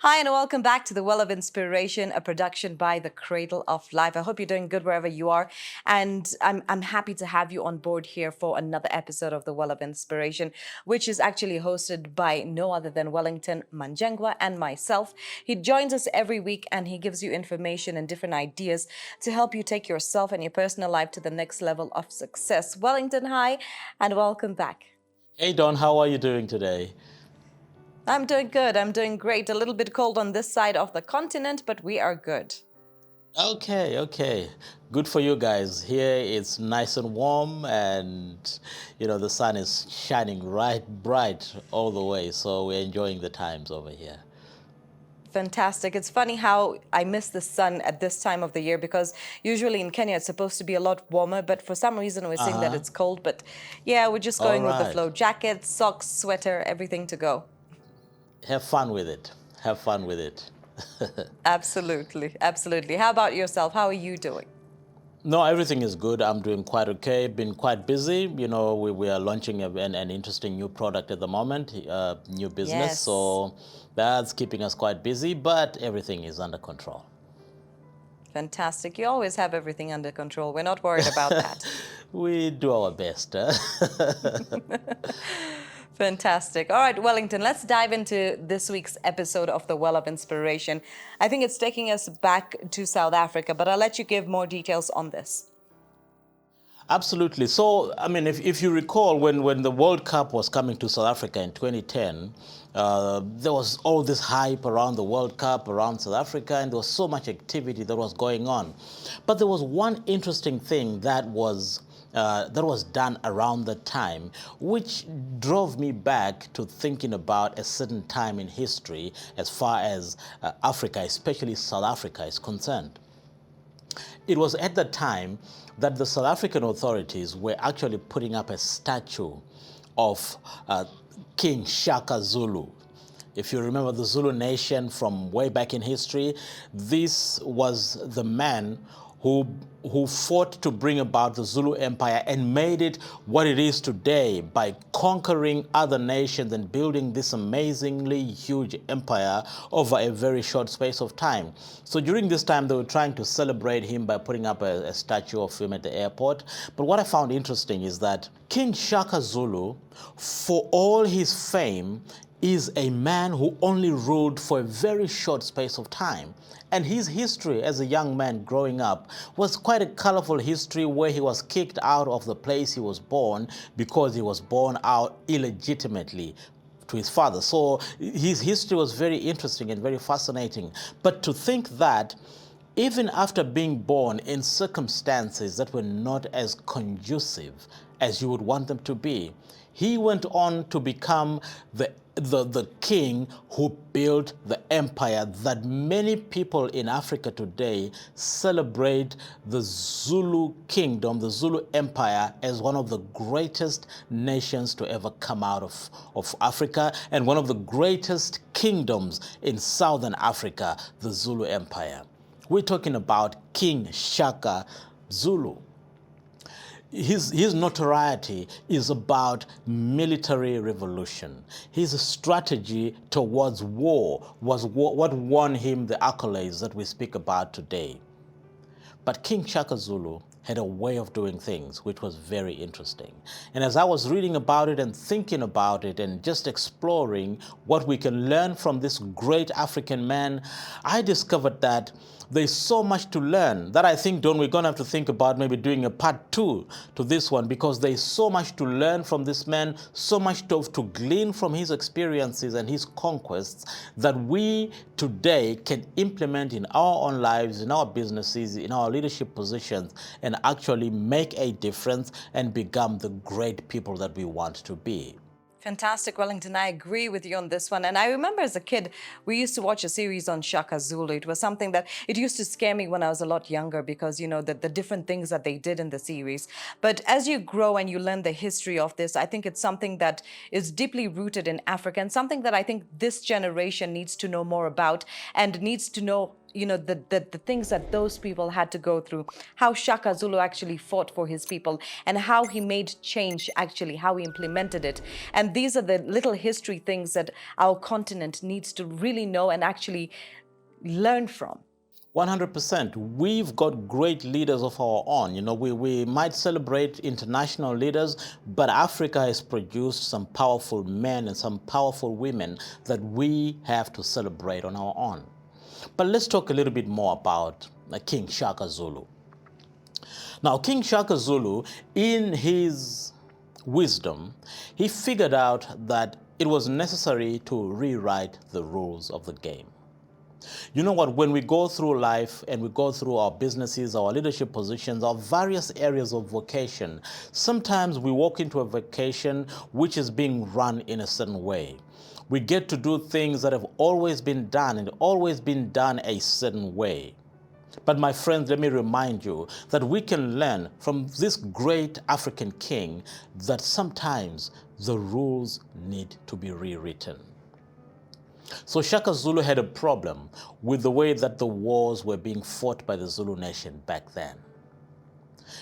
Hi, and welcome back to The Well of Inspiration, a production by the Cradle of Life. I hope you're doing good wherever you are. And I'm happy to have you on board here for another episode of The Well of Inspiration, which is actually hosted by no other than Wellington Manjengwa and myself. He joins us every week and he gives you information and different ideas to help you take yourself and your personal life to the next level of success. Wellington, hi, and welcome back. Hey Don, how are you doing today? I'm doing good. I'm doing great. A little bit cold on this side of the continent, but we are good. Okay. Good for you guys. Here it's nice and warm and, the sun is shining right bright all the way. So we're enjoying the times over here. Fantastic. It's funny how I miss the sun at this time of the year because usually in Kenya it's supposed to be a lot warmer, but for some reason we're seeing that it's cold. But yeah, we're just going with the flow. Jacket, socks, sweater, everything to go. Have fun with it. Have fun with it. Absolutely. How about yourself? How are you doing? No, everything is good. I'm doing quite okay. Been quite busy. We are launching an interesting new product at the moment, new business. Yes. So that's keeping us quite busy, but everything is under control. Fantastic. You always have everything under control. We're not worried about that. We do our best. Fantastic. All right, Wellington, let's dive into this week's episode of The Well of Inspiration. I think it's taking us back to South Africa, but I'll let you give more details on this. Absolutely. So, if you recall, when the World Cup was coming to South Africa in 2010, there was all this hype around the World Cup, around South Africa, and there was so much activity that was going on. But there was one interesting thing that was done around the time, which drove me back to thinking about a certain time in history as far as Africa, especially South Africa, is concerned. It was at the time that the South African authorities were actually putting up a statue of King Shaka Zulu. If you remember the Zulu nation from way back in history, this was the man who fought to bring about the Zulu Empire and made it what it is today by conquering other nations and building this amazingly huge empire over a very short space of time. So during this time, they were trying to celebrate him by putting up a statue of him at the airport. But what I found interesting is that King Shaka Zulu, for all his fame, is a man who only ruled for a very short space of time. And his history as a young man growing up was quite a colorful history where he was kicked out of the place he was born because he was born out illegitimately to his father. So his history was very interesting and very fascinating. But to think that even after being born in circumstances that were not as conducive as you would want them to be, he went on to become the king who built the empire that many people in Africa today celebrate the Zulu kingdom, the Zulu empire, as one of the greatest nations to ever come out of Africa and one of the greatest kingdoms in Southern Africa, the Zulu empire. We're talking about King Shaka Zulu. His notoriety is about military revolution. His strategy towards war was what won him the accolades that we speak about today. But King Shaka Zulu had a way of doing things which was very interesting. And as I was reading about it and thinking about it and just exploring what we can learn from this great African man, I discovered that there's so much to learn that I think, Don, we're going to have to think about maybe doing a part 2 to this one, because there's so much to learn from this man, so much to glean from his experiences and his conquests that we today can implement in our own lives, in our businesses, in our leadership positions, and actually make a difference and become the great people that we want to be. Fantastic, Wellington. I agree with you on this one. And I remember as a kid, we used to watch a series on Shaka Zulu. It was something that it used to scare me when I was a lot younger because, the different things that they did in the series. But as you grow and you learn the history of this, I think it's something that is deeply rooted in Africa and something that I think this generation needs to know more about and needs to know the things that those people had to go through, how Shaka Zulu actually fought for his people and how he made change, actually how he implemented it. And these are the little history things that our continent needs to really know and actually learn from. 100%. We've got great leaders of our own. We might celebrate international leaders, but Africa has produced some powerful men and some powerful women that we have to celebrate on our own. But let's talk a little bit more about King Shaka Zulu. Now, King Shaka Zulu, in his wisdom, he figured out that it was necessary to rewrite the rules of the game. You know what? When we go through life and we go through our businesses, our leadership positions, our various areas of vocation, sometimes we walk into a vocation which is being run in a certain way. We get to do things that have always been done and always been done a certain way. But my friends, let me remind you that we can learn from this great African king that sometimes the rules need to be rewritten. So Shaka Zulu had a problem with the way that the wars were being fought by the Zulu nation back then.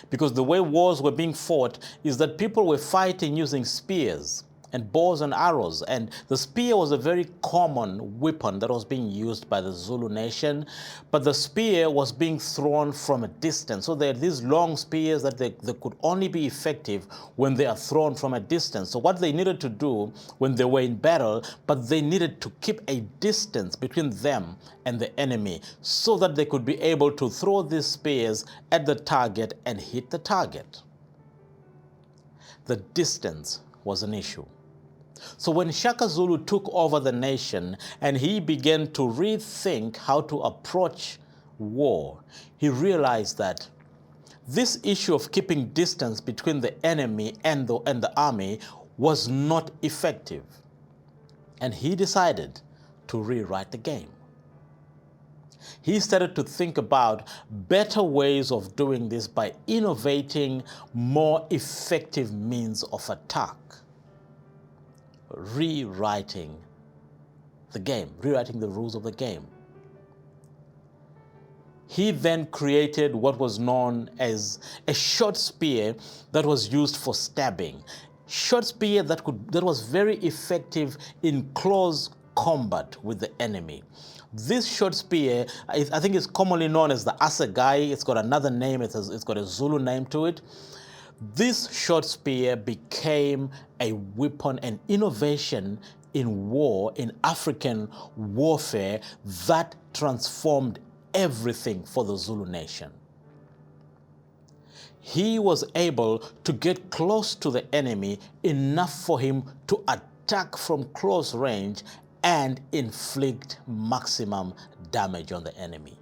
Because the way wars were being fought is that people were fighting using spears and bows and arrows. And the spear was a very common weapon that was being used by the Zulu nation. But the spear was being thrown from a distance. So they had these long spears that they could only be effective when they are thrown from a distance. So what they needed to do when they were in battle, but they needed to keep a distance between them and the enemy so that they could be able to throw these spears at the target and hit the target. The distance was an issue. So when Shaka Zulu took over the nation and he began to rethink how to approach war, he realized that this issue of keeping distance between the enemy and the army was not effective. And he decided to rewrite the game. He started to think about better ways of doing this by innovating more effective means of attack. Rewriting the game, rewriting the rules of the game. He then created what was known as a short spear that was used for stabbing. Short spear that was very effective in close combat with the enemy. This short spear, I think it's commonly known as the assegai. It's got another name, it's got a Zulu name to it. This short spear became a weapon and innovation in war, in African warfare, that transformed everything for the Zulu nation. He was able to get close to the enemy enough for him to attack from close range and inflict maximum damage on the enemy.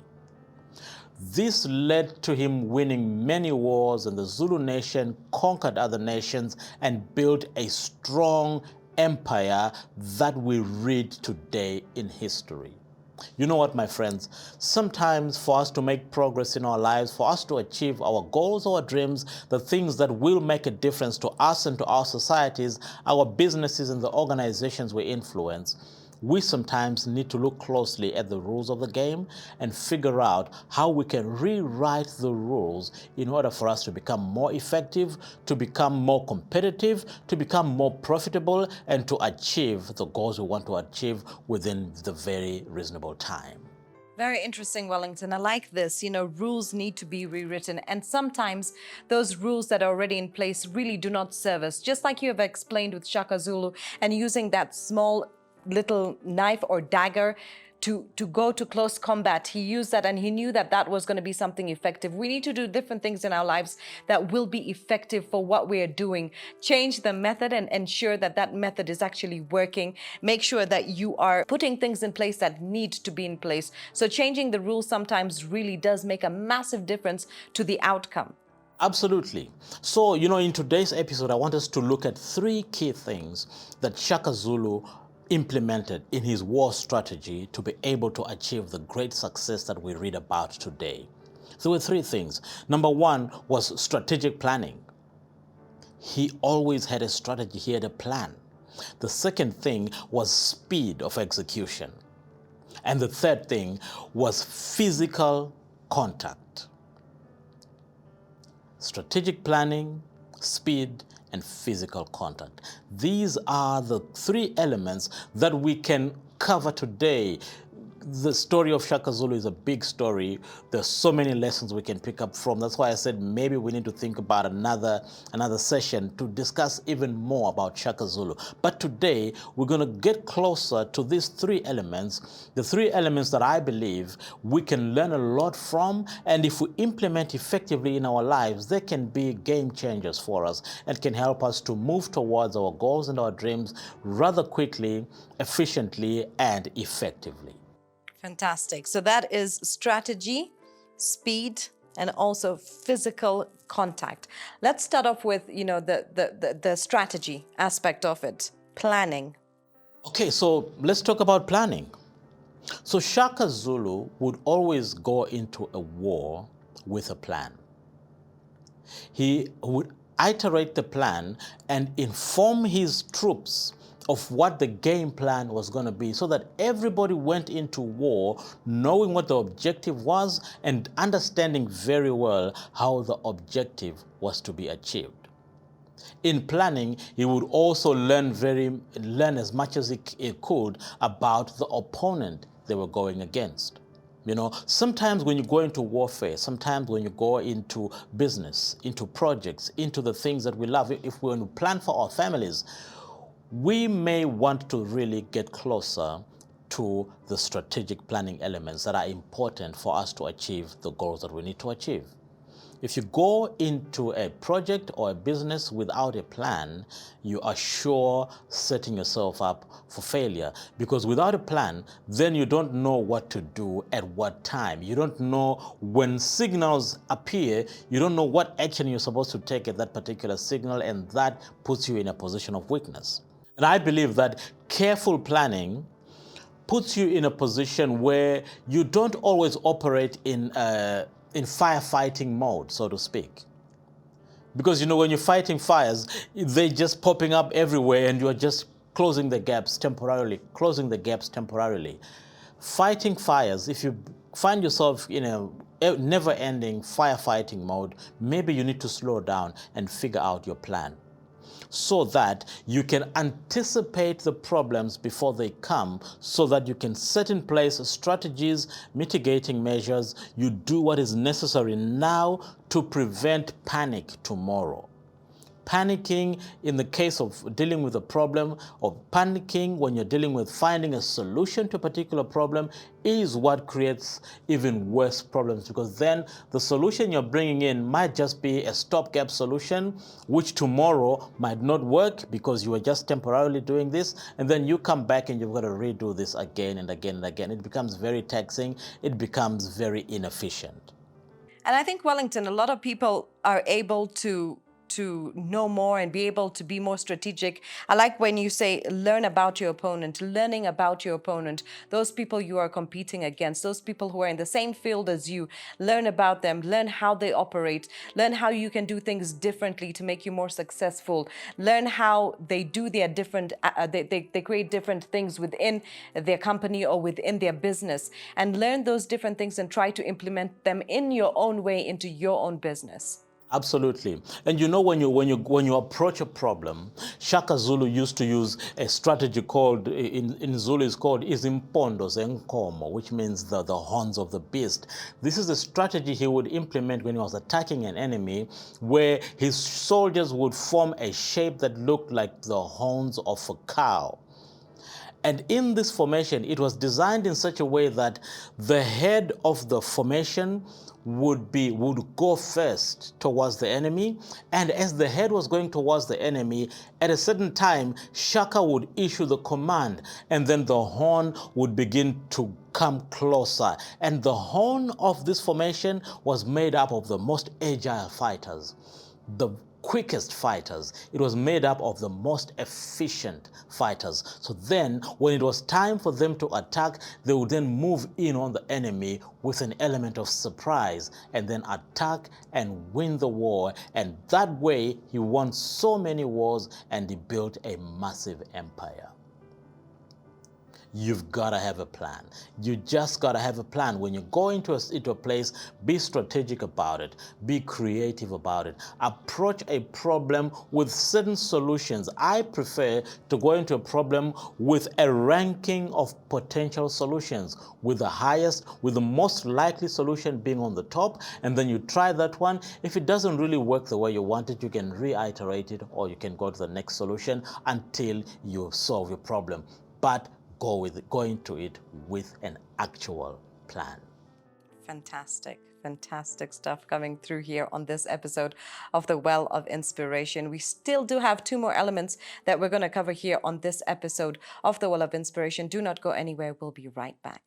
This led to him winning many wars, and the Zulu nation conquered other nations and built a strong empire that we read today in history. You know what, my friends? Sometimes for us to make progress in our lives, for us to achieve our goals, our dreams, the things that will make a difference to us and to our societies, our businesses and the organizations we influence, we sometimes need to look closely at the rules of the game and figure out how we can rewrite the rules in order for us to become more effective, to become more competitive, to become more profitable, and to achieve the goals we want to achieve within the very reasonable time. Very interesting, Wellington. I like this. Rules need to be rewritten. And sometimes those rules that are already in place really do not serve us. Just like you have explained with Shaka Zulu and using that small little knife or dagger to go to close combat. He used that and he knew that that was going to be something effective. We need to do different things in our lives that will be effective for what we are doing. Change the method and ensure that that method is actually working. Make sure that you are putting things in place that need to be in place. So changing the rules sometimes really does make a massive difference to the outcome. Absolutely. So, in today's episode, I want us to look at three key things that Shaka Zulu implemented in his war strategy to be able to achieve the great success that we read about today. There were three things. Number one was strategic planning. He always had a strategy, he had a plan. The second thing was speed of execution. And the third thing was physical contact. Strategic planning, speed, and physical contact. These are the three elements that we can cover today. The story of Shaka Zulu is a big story. There's so many lessons we can pick up from. That's why I said maybe we need to think about another session to discuss even more about Shaka Zulu. But today we're going to get closer to these three elements, the three elements that I believe we can learn a lot from, and if we implement effectively in our lives, they can be game changers for us and can help us to move towards our goals and our dreams rather quickly, efficiently, and effectively. Fantastic. So that is strategy, speed, and also physical contact. Let's start off with, the strategy aspect of it, planning. Okay, so let's talk about planning. So Shaka Zulu would always go into a war with a plan. He would iterate the plan and inform his troops of what the game plan was going to be so that everybody went into war knowing what the objective was and understanding very well how the objective was to be achieved. In planning, he would also learn as much as he could about the opponent they were going against. Sometimes when you go into warfare, sometimes when you go into business, into projects, into the things that we love, if we want to plan for our families, we may want to really get closer to the strategic planning elements that are important for us to achieve the goals that we need to achieve. If you go into a project or a business without a plan, you are sure setting yourself up for failure. Because without a plan, then you don't know what to do at what time. You don't know when signals appear, you don't know what action you're supposed to take at that particular signal, and that puts you in a position of weakness. And I believe that careful planning puts you in a position where you don't always operate in firefighting mode, so to speak. Because when you're fighting fires, they're just popping up everywhere and you're just closing the gaps temporarily. Fighting fires, if you find yourself in a never-ending firefighting mode, maybe you need to slow down and figure out your plan, so that you can anticipate the problems before they come, so that you can set in place strategies, mitigating measures. You do what is necessary now to prevent panic tomorrow. Panicking in the case of dealing with a problem, or panicking when you're dealing with finding a solution to a particular problem, is what creates even worse problems, because then the solution you're bringing in might just be a stopgap solution, which tomorrow might not work because you were just temporarily doing this, and then you come back and you've got to redo this again and again and again. It becomes very taxing. It becomes very inefficient. And I think, Wellington, a lot of people are able to know more and be able to be more strategic. I like when you say learning about your opponent, those people you are competing against, those people who are in the same field as you. Learn about them, learn how they operate, learn how you can do things differently to make you more successful, learn how they do their different, they create different things within their company or within their business, and learn those different things and try to implement them in your own way into your own business. Absolutely. And when you approach a problem, Shaka Zulu used to use a strategy called, in Zulu is called izimpondo zenkomo, which means the horns of the beast. This is a strategy he would implement when he was attacking an enemy, where his soldiers would form a shape that looked like the horns of a cow. And in this formation, it was designed in such a way that the head of the formation would go first towards the enemy, and as the head was going towards the enemy, at a certain time Shaka would issue the command, and then the horn would begin to come closer. And the horn of this formation was made up of the most agile fighters, the quickest fighters. It was made up of the most efficient fighters. So then when it was time for them to attack, they would then move in on the enemy with an element of surprise and then attack and win the war. And that way he won so many wars and he built a massive empire. You've got to have a plan. You just got to have a plan. When you go into a place, be strategic about it. Be creative about it. Approach a problem with certain solutions. I prefer to go into a problem with a ranking of potential solutions, with the most likely solution being on the top, and then you try that one. If it doesn't really work the way you want it, you can reiterate it, or you can go to the next solution until you solve your problem. But go into it with an actual plan. Fantastic, fantastic stuff coming through here on this episode of The Well of Inspiration. We still do have 2 more elements that we're going to cover here on this episode of The Well of Inspiration. Do not go anywhere. We'll be right back.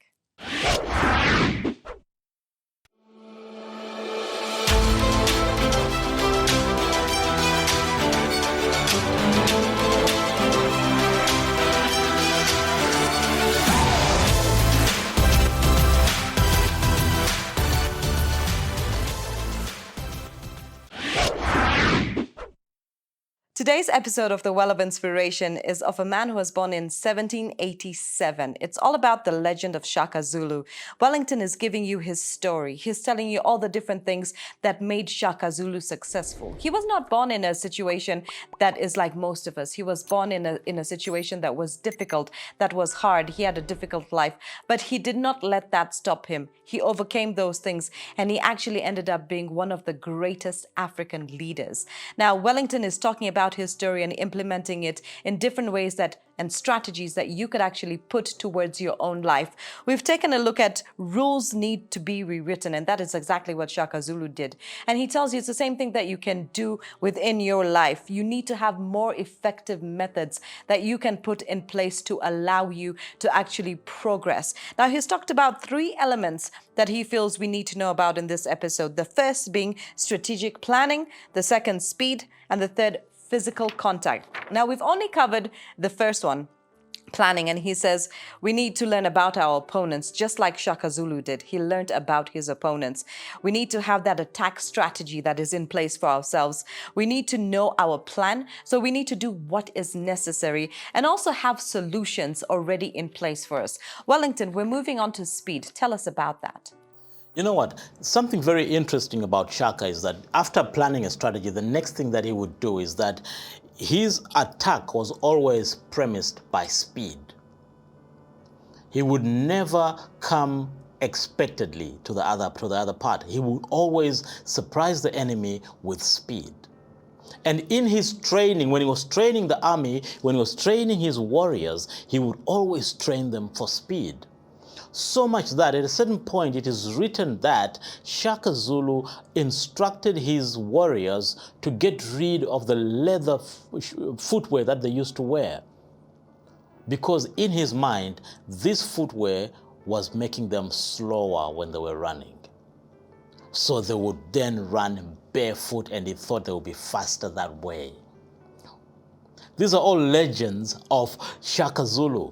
Today's episode of The Well of Inspiration is of a man who was born in 1787. It's all about the legend of Shaka Zulu. Wellington is giving you his story. He's telling you all the different things that made Shaka Zulu successful. He was not born in a situation that is like most of us. He was born in a situation that was difficult, that was hard. He had a difficult life, but he did not let that stop him. He overcame those things, and he actually ended up being one of the greatest African leaders. Now, Wellington is talking about his story and implementing it in different ways and strategies that you could actually put towards your own life. We've taken a look at rules need to be rewritten, and that is exactly what Shaka Zulu did. And he tells you it's the same thing that you can do within your life. You need to have more effective methods that you can put in place to allow you to actually progress. Now, he's talked about 3 elements that he feels we need to know about in this episode. The first being strategic planning, the second speed, and the third physical contact. Now, we've only covered the first one, planning, and he says we need to learn about our opponents, just like Shaka Zulu did. He learned about his opponents. We need to have that attack strategy that is in place for ourselves. We need to know our plan, so we need to do what is necessary and also have solutions already in place for us. Wellington, we're moving on to speed. Tell us about that. You know what? Something very interesting about Shaka is that after planning a strategy, the next thing that he would do is that his attack was always premised by speed. He would never come expectedly to the other part. He would always surprise the enemy with speed. And in his training, when he was training the army, when he was training his warriors, he would always train them for speed. So much that at a certain point it is written that Shaka Zulu instructed his warriors to get rid of the leather footwear that they used to wear, because in his mind this footwear was making them slower when they were running. So they would then run barefoot, and he thought they would be faster that way. These are all legends of Shaka Zulu.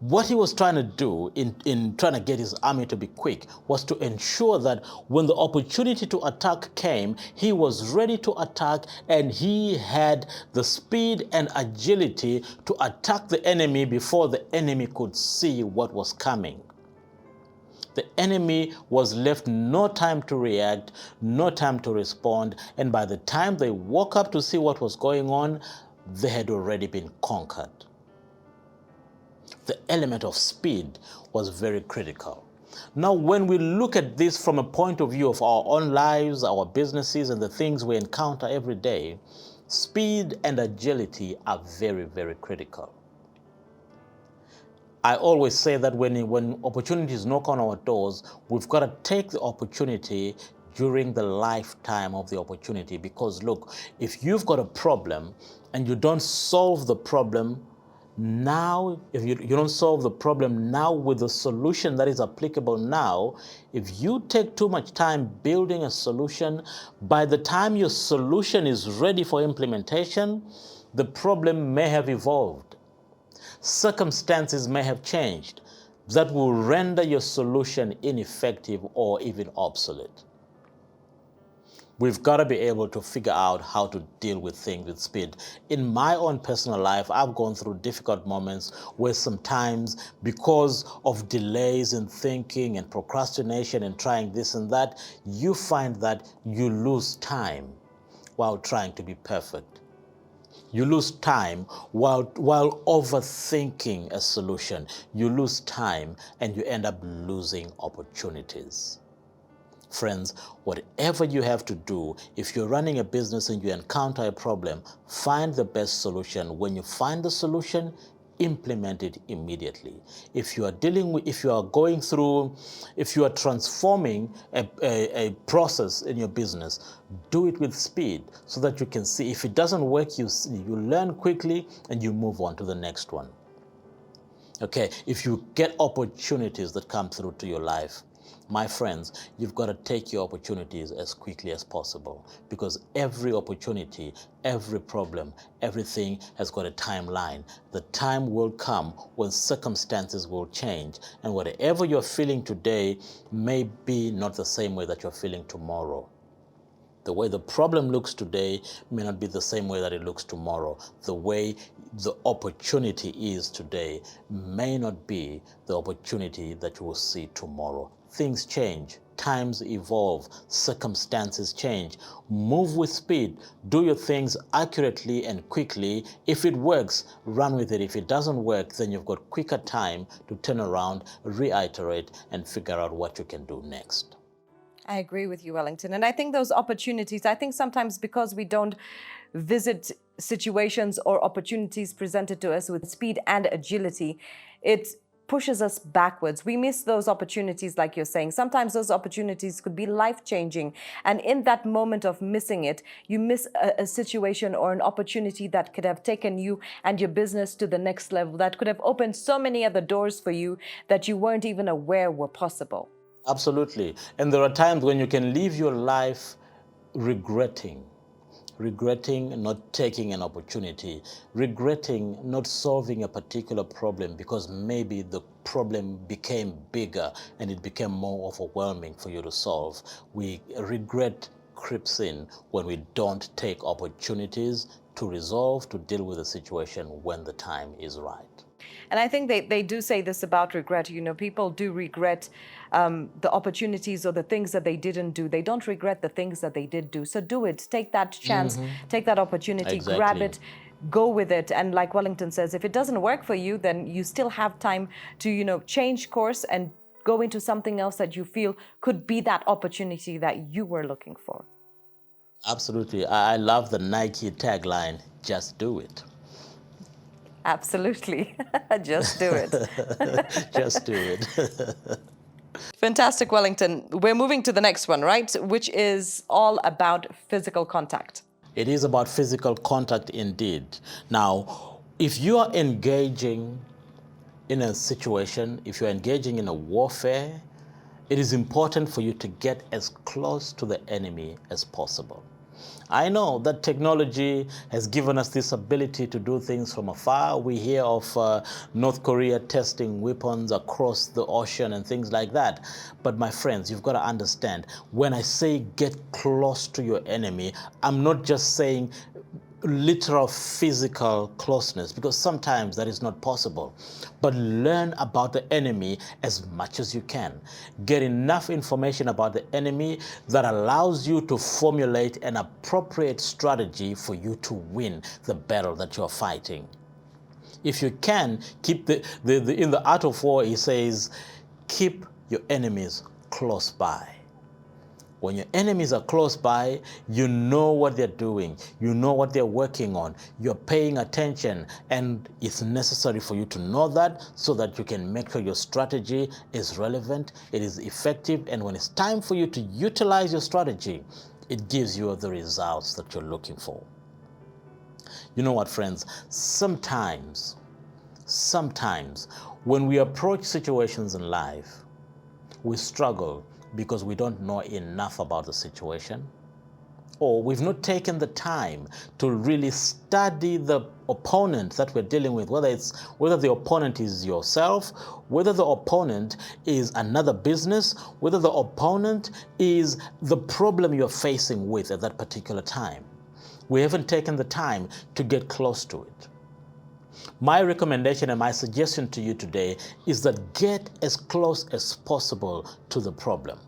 What he was trying to do in trying to get his army to be quick was to ensure that when the opportunity to attack came, he was ready to attack, and he had the speed and agility to attack the enemy before the enemy could see what was coming. The enemy was left no time to react, no time to respond, and by the time they woke up to see what was going on, they had already been conquered. The element of speed was very critical. Now, when we look at this from a point of view of our own lives, our businesses, and the things we encounter every day, speed and agility are very, very critical. I always say that when opportunities knock on our doors, we've got to take the opportunity, during the lifetime of the opportunity. Because look, if you've got a problem and you don't solve the problem now, if you don't solve the problem now with the solution that is applicable now, if you take too much time building a solution, by the time your solution is ready for implementation, the problem may have evolved. Circumstances may have changed that will render your solution ineffective or even obsolete. We've got to be able to figure out how to deal with things with speed. In my own personal life, I've gone through difficult moments where sometimes, because of delays in thinking and procrastination and trying this and that, you find that you lose time while trying to be perfect. You lose time while overthinking a solution. You lose time and you end up losing opportunities. Friends, whatever you have to do, if you're running a business and you encounter a problem, find the best solution. When you find the solution, implement it immediately. If you are transforming a process in your business, do it with speed so that you can see. If it doesn't work, you learn quickly and you move on to the next one. Okay, if you get opportunities that come through to your life, my friends, you've got to take your opportunities as quickly as possible, because every opportunity, every problem, everything has got a timeline. The time will come when circumstances will change, and whatever you're feeling today may be not the same way that you're feeling tomorrow. The way the problem looks today may not be the same way that it looks tomorrow. The way the opportunity is today may not be the opportunity that you will see tomorrow. Things change, times evolve, circumstances change. Move with speed, do your things accurately and quickly. If it works, run with it. If it doesn't work, then you've got quicker time to turn around, reiterate, and figure out what you can do next. I agree with you, Wellington. And I think those opportunities, I think sometimes because we don't visit situations or opportunities presented to us with speed and agility, it pushes us backwards. We miss those opportunities, like you're saying. Sometimes those opportunities could be life-changing. And in that moment of missing it, you miss a situation or an opportunity that could have taken you and your business to the next level, that could have opened so many other doors for you that you weren't even aware were possible. Absolutely. And there are times when you can live your life regretting not taking an opportunity, regretting not solving a particular problem because maybe the problem became bigger and it became more overwhelming for you to solve. Regret creeps in when we don't take opportunities to resolve, to deal with the situation when the time is right. And I think they do say this about regret. You know, people do regret the opportunities or the things that they didn't do. They don't regret the things that they did do. So do it. Take that chance, take that opportunity, grab it, go with it. And like Wellington says, if it doesn't work for you, then you still have time to, you know, change course and go into something else that you feel could be that opportunity that you were looking for. Absolutely. I love the Nike tagline, just do it. Absolutely. Just do it. Just do it. Fantastic, Wellington. We're moving to the next one, right? Which is all about physical contact. It is about physical contact indeed. Now, if you are engaging in a situation, if you're engaging in a warfare, it is important for you to get as close to the enemy as possible. I know that technology has given us this ability to do things from afar. We hear of North Korea testing weapons across the ocean and things like that. But my friends, you've got to understand, when I say get close to your enemy, I'm not just saying literal physical closeness, because sometimes that is not possible. But learn about the enemy as much as you can. Get enough information about the enemy that allows you to formulate an appropriate strategy for you to win the battle that you're fighting. If you can, keep in the art of war, he says, keep your enemies close by. When your enemies are close by, you know what they're doing, you know what they're working on, you're paying attention, and it's necessary for you to know that so that you can make sure your strategy is relevant, it is effective, and when it's time for you to utilize your strategy, it gives you the results that you're looking for. You know what, friends? Sometimes when we approach situations in life, we struggle because we don't know enough about the situation, or we've not taken the time to really study the opponent that we're dealing with, whether the opponent is yourself, whether the opponent is another business, whether the opponent is the problem you're facing with at that particular time. We haven't taken the time to get close to it. My recommendation and my suggestion to you today is that get as close as possible to the problem.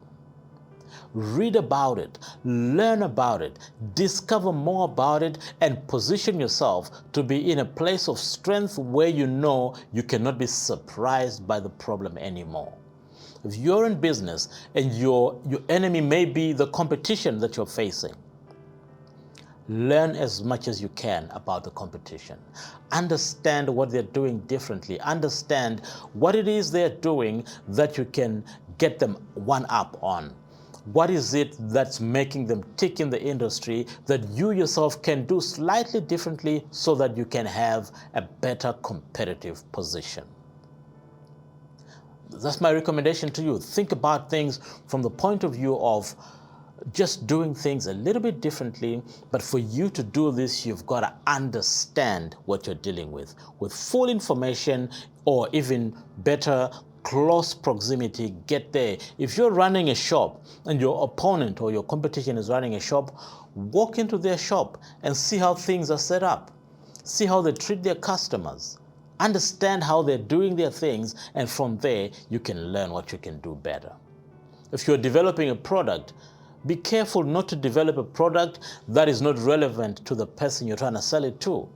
Read about it, learn about it, discover more about it, and position yourself to be in a place of strength where you know you cannot be surprised by the problem anymore. If you're in business and your enemy may be the competition that you're facing, learn as much as you can about the competition. Understand what they're doing differently. Understand what it is they're doing that you can get them one up on. What is it that's making them tick in the industry that you yourself can do slightly differently so that you can have a better competitive position? That's my recommendation to you. Think about things from the point of view of just doing things a little bit differently, but for you to do this, you've got to understand what you're dealing with full information, or even better, close proximity. Get there. If you're running a shop and your opponent or your competition is running a shop, walk into their shop and see how things are set up. See how they treat their customers. Understand how they're doing their things, and from there, you can learn what you can do better. If you're developing a product, be careful not to develop a product that is not relevant to the person you're trying to sell it to.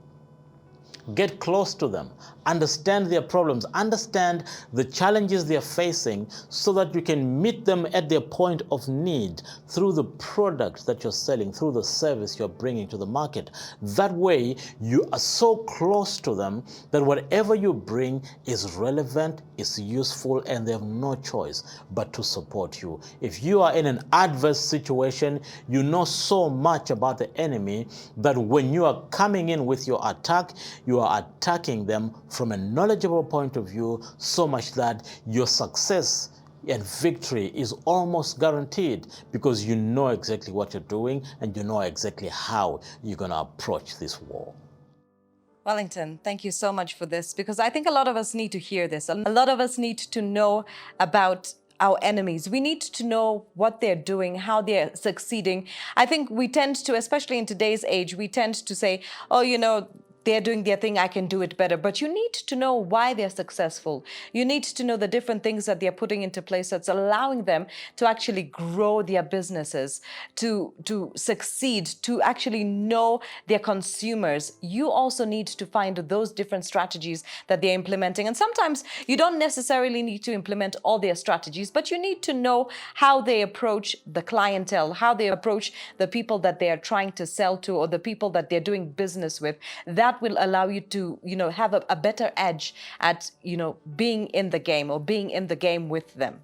Get close to them, understand their problems, understand the challenges they're facing so that you can meet them at their point of need through the product that you're selling, through the service you're bringing to the market. That way, you are so close to them that whatever you bring is relevant, is useful, and they have no choice but to support you. If you are in an adverse situation, you know so much about the enemy that when you are coming in with your attack, you are attacking them from a knowledgeable point of view, so much that your success and victory is almost guaranteed because you know exactly what you're doing and you know exactly how you're going to approach this war. Wellington, thank you so much for this, because I think a lot of us need to hear this. A lot of us need to know about our enemies. We need to know what they're doing, how they're succeeding. I think we tend to, especially in today's age, we tend to say, oh, they're doing their thing, I can do it better. But you need to know why they're successful. You need to know the different things that they're putting into place that's allowing them to actually grow their businesses, to succeed, to actually know their consumers. You also need to find those different strategies that they're implementing. And sometimes you don't necessarily need to implement all their strategies, but you need to know how they approach the clientele, how they approach the people that they are trying to sell to, or the people that they're doing business with. That will allow you to, have a better edge at, being in the game, or being in the game with them.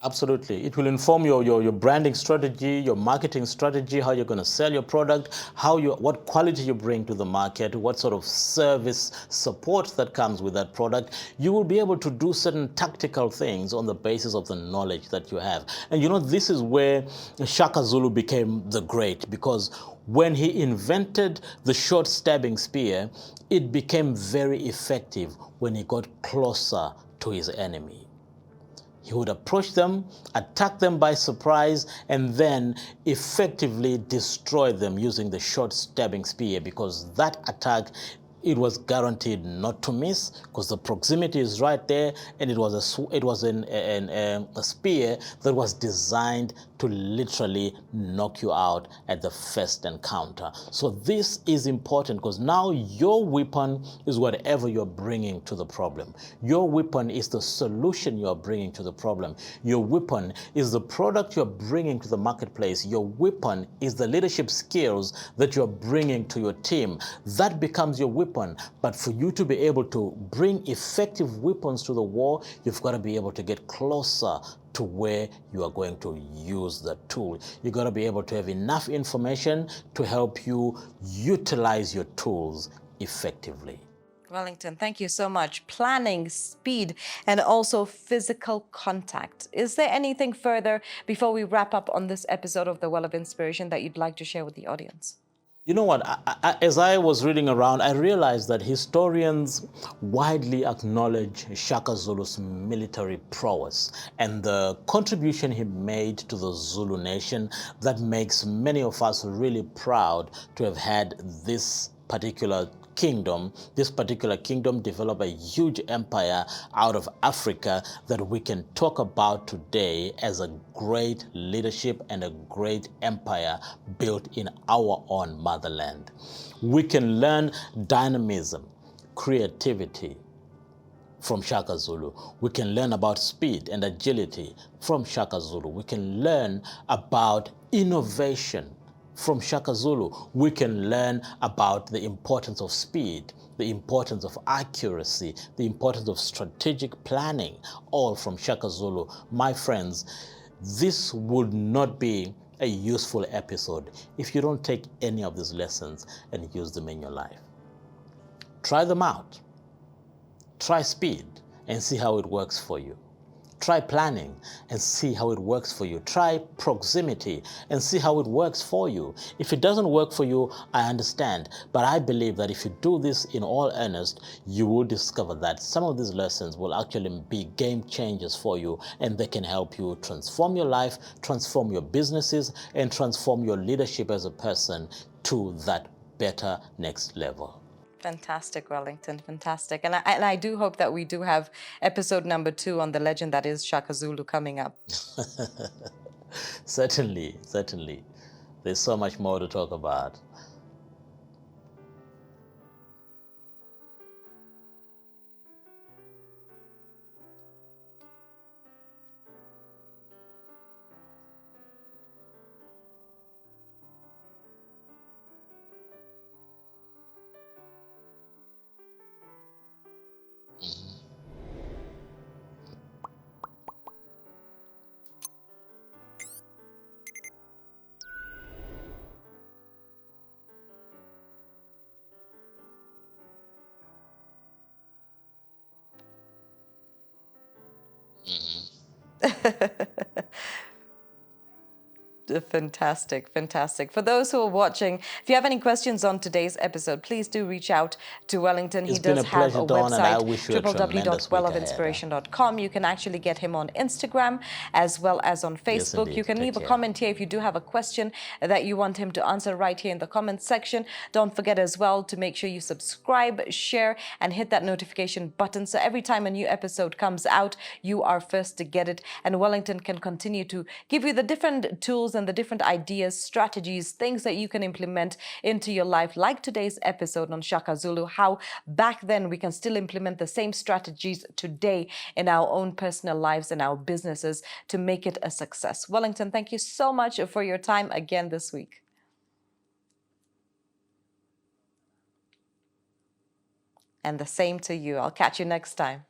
Absolutely. It will inform your branding strategy, your marketing strategy, how you're going to sell your product, what quality you bring to the market, what sort of service support that comes with that product. You will be able to do certain tactical things on the basis of the knowledge that you have. And this is where Shaka Zulu became the great, because when he invented the short stabbing spear, it became very effective when he got closer to his enemy. He would approach them, attack them by surprise, and then effectively destroy them using the short stabbing spear, because that attack it was guaranteed not to miss because the proximity is right there, and it was a spear that was designed to literally knock you out at the first encounter. So this is important because now your weapon is whatever you're bringing to the problem. Your weapon is the solution you're bringing to the problem. Your weapon is the product you're bringing to the marketplace. Your weapon is the leadership skills that you're bringing to your team. That becomes your weapon. But for you to be able to bring effective weapons to the war, you've got to be able to get closer to where you are going to use the tool. You've got to be able to have enough information to help you utilize your tools effectively. Wellington, thank you so much. Planning, speed, and also physical contact. Is there anything further before we wrap up on this episode of The Well of Inspiration that you'd like to share with the audience? You know what? As I was reading around, I realized that historians widely acknowledge Shaka Zulu's military prowess and the contribution he made to the Zulu nation that makes many of us really proud to have had this particular kingdom develop a huge empire out of Africa that we can talk about today as a great leadership and a great empire built in our own motherland. We can learn dynamism, creativity from Shaka Zulu. We can learn about speed and agility from Shaka Zulu. We can learn about innovation from Shaka Zulu. We can learn about the importance of speed, the importance of accuracy, the importance of strategic planning, all from Shaka Zulu. My friends, this would not be a useful episode if you don't take any of these lessons and use them in your life. Try them out. Try speed and see how it works for you. Try planning and see how it works for you. Try proximity and see how it works for you. If it doesn't work for you, I understand. But I believe that if you do this in all earnest, you will discover that some of these lessons will actually be game changers for you, and they can help you transform your life, transform your businesses, and transform your leadership as a person to that better next level. Fantastic, Wellington. Fantastic. And I do hope that we do have episode number 2 on the legend that is Shaka Zulu coming up. Certainly, certainly. There's so much more to talk about. Fantastic, fantastic. For those who are watching, if you have any questions on today's episode, please do reach out to Wellington. It's he does have a Dawn, website, www.wellofinspiration.com. You can actually get him on Instagram as well as on Facebook. Yes, you can leave a comment here if you do have a question that you want him to answer right here in the comment section. Don't forget as well to make sure you subscribe, share, and hit that notification button so every time a new episode comes out, you are first to get it. And Wellington can continue to give you the different tools and the different ideas, strategies, things that you can implement into your life, like today's episode on Shaka Zulu, how back then we can still implement the same strategies today in our own personal lives and our businesses to make it a success. Wellington, thank you so much for your time again this week. And the same to you. I'll catch you next time.